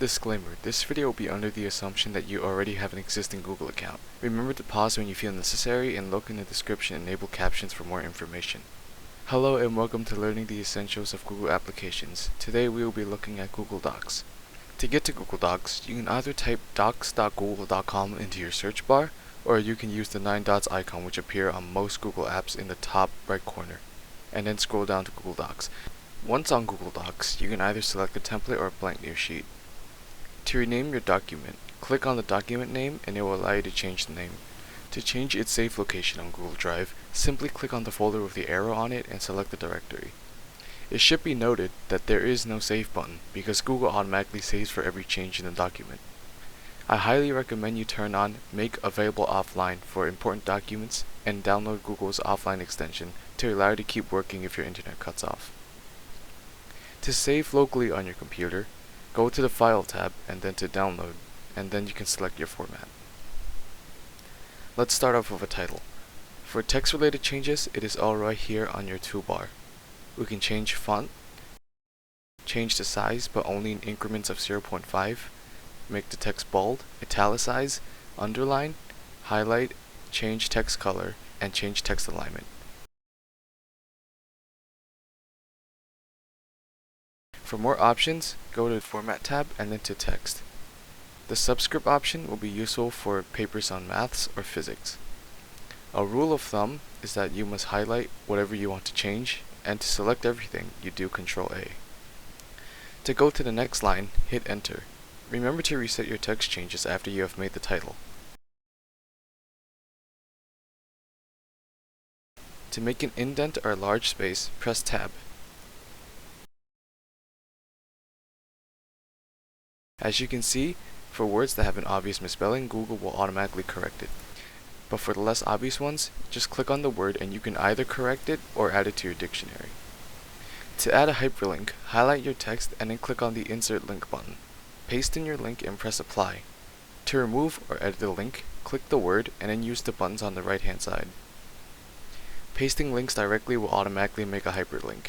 Disclaimer, this video will be under the assumption that you already have an existing Google account. Remember to pause when you feel necessary and look in the description and enable captions for more information. Hello and welcome to Learning the Essentials of Google Applications. Today we will be looking at Google Docs. To get to Google Docs, you can either type docs.google.com into your search bar, or you can use the 9 dots icon which appear on most Google apps in the top right corner, and then scroll down to Google Docs. Once on Google Docs, you can either select a template or a blank new sheet. To rename your document, click on the document name and it will allow you to change the name. To change its safe location on Google Drive, simply click on the folder with the arrow on it and select the directory. It should be noted that there is no save button because Google automatically saves for every change in the document. I highly recommend you turn on Make Available Offline for important documents and download Google's offline extension to allow you to keep working if your internet cuts off. To save locally on your computer, go to the File tab and then to Download, and then you can select your format. Let's start off with a title. For text-related changes, it is all right here on your toolbar. We can change font, change the size but only in increments of 0.5, make the text bold, italicize, underline, highlight, change text color, and change text alignment. For more options, go to the Format tab and then to Text. The subscript option will be useful for papers on maths or physics. A rule of thumb is that you must highlight whatever you want to change, and to select everything, you do Ctrl A. To go to the next line, hit Enter. Remember to reset your text changes after you have made the title. To make an indent or large space, press Tab. As you can see, for words that have an obvious misspelling, Google will automatically correct it. But for the less obvious ones, just click on the word and you can either correct it or add it to your dictionary. To add a hyperlink, highlight your text and then click on the Insert Link button. Paste in your link and press Apply. To remove or edit the link, click the word and then use the buttons on the right hand side. Pasting links directly will automatically make a hyperlink.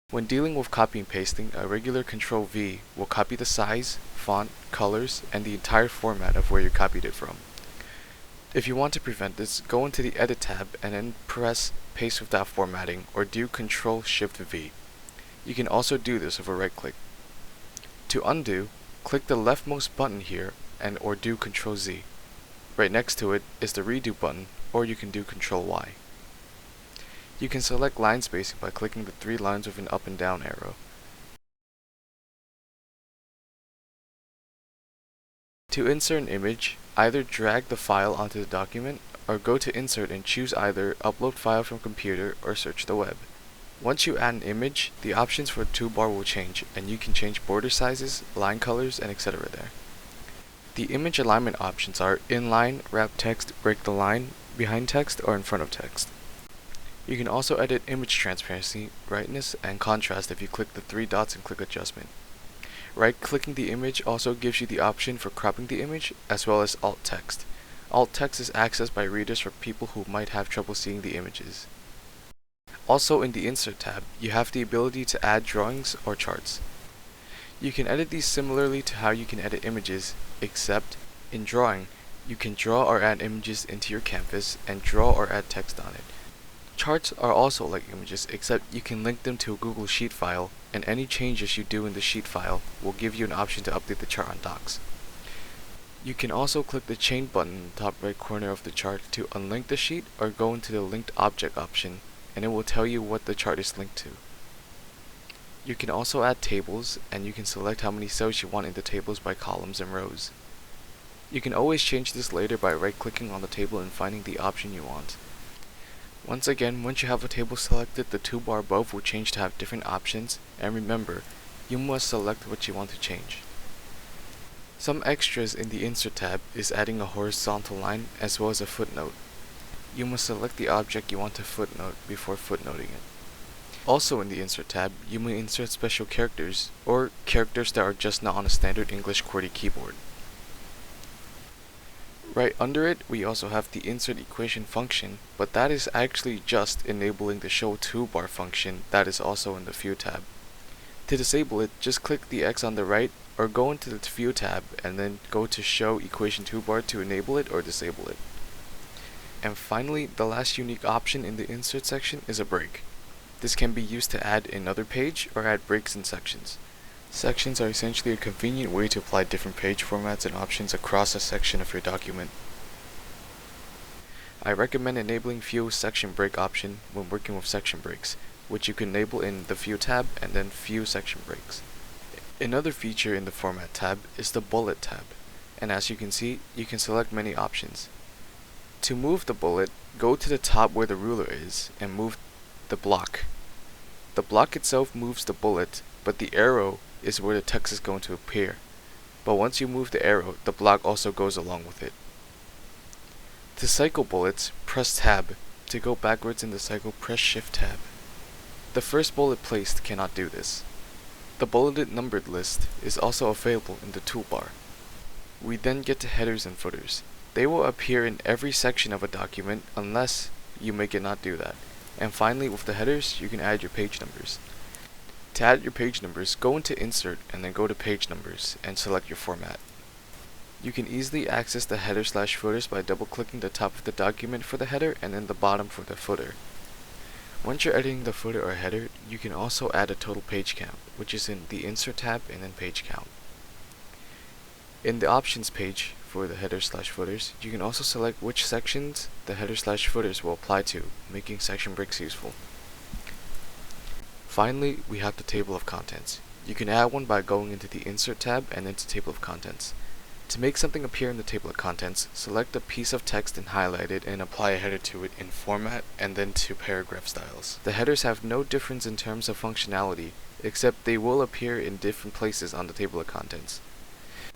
When dealing with copy and pasting, a regular Ctrl V will copy the size, font, colors, and the entire format of where you copied it from. If you want to prevent this, go into the Edit tab and then press Paste without formatting or do Ctrl Shift V. You can also do this with a right click. To undo, click the leftmost button here and or do Ctrl Z. Right next to it is the Redo button, or you can do Ctrl Y. You can select line spacing by clicking the 3 lines with an up and down arrow. To insert an image, either drag the file onto the document or go to Insert and choose either Upload File from Computer or Search the Web. Once you add an image, the options for the toolbar will change and you can change border sizes, line colors, and etc. there. The image alignment options are Inline, Wrap Text, Break the Line, Behind Text, or in front of text. You can also edit image transparency, brightness, and contrast if you click the 3 dots and click Adjustment. Right-clicking the image also gives you the option for cropping the image, as well as alt text. Alt text is accessed by readers for people who might have trouble seeing the images. Also in the Insert tab, you have the ability to add drawings or charts. You can edit these similarly to how you can edit images, except in drawing, you can draw or add images into your canvas and draw or add text on it. Charts are also like images, except you can link them to a Google Sheet file, and any changes you do in the sheet file will give you an option to update the chart on Docs. You can also click the chain button in the top right corner of the chart to unlink the sheet or go into the linked object option, and it will tell you what the chart is linked to. You can also add tables, and you can select how many cells you want in the tables by columns and rows. You can always change this later by right-clicking on the table and finding the option you want. Once again, once you have a table selected, the toolbar above will change to have different options, and remember, you must select what you want to change. Some extras in the Insert tab is adding a horizontal line as well as a footnote. You must select the object you want to footnote before footnoting it. Also in the Insert tab, you may insert special characters, or characters that are just not on a standard English QWERTY keyboard. Right under it, we also have the Insert Equation function, but that is actually just enabling the Show Toolbar function that is also in the View tab. To disable it, just click the X on the right or go into the View tab and then go to Show Equation Toolbar to enable it or disable it. And finally, the last unique option in the Insert section is a break. This can be used to add another page or add breaks in sections. Sections are essentially a convenient way to apply different page formats and options across a section of your document. I recommend enabling View Section Break option when working with section breaks, which you can enable in the View tab and then View Section Breaks. Another feature in the Format tab is the Bullet tab, and as you can see, you can select many options. To move the bullet, go to the top where the ruler is and move the block. The block itself moves the bullet, but the arrow is where the text is going to appear. But once you move the arrow, the block also goes along with it. To cycle bullets, press Tab. To go backwards in the cycle, press Shift Tab. The first bullet placed cannot do this. The bulleted numbered list is also available in the toolbar. We then get to headers and footers. They will appear in every section of a document unless you make it not do that. And finally, with the headers, you can add your page numbers. To add your page numbers, go into Insert and then go to Page Numbers and select your format. You can easily access the header/footers by double-clicking the top of the document for the header and then the bottom for the footer. Once you're editing the footer or header, you can also add a total page count, which is in the Insert tab and then Page Count. In the Options page for the header/footers, you can also select which sections the header/footers will apply to, making section breaks useful. Finally, we have the Table of Contents. You can add one by going into the Insert tab and into Table of Contents. To make something appear in the Table of Contents, select a piece of text and highlight it and apply a header to it in Format and then to Paragraph Styles. The headers have no difference in terms of functionality, except they will appear in different places on the Table of Contents.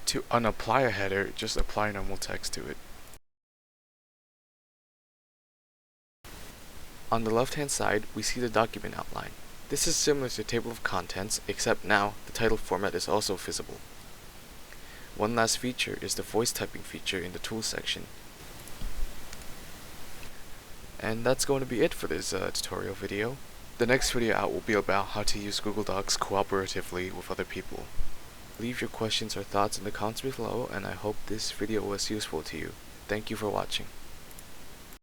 To unapply a header, just apply normal text to it. On the left-hand side, we see the document outline. This is similar to the Table of Contents, except now the title format is also visible. One last feature is the voice typing feature in the Tools section. And that's going to be it for this tutorial video. The next video out will be about how to use Google Docs cooperatively with other people. Leave your questions or thoughts in the comments below, and I hope this video was useful to you. Thank you for watching.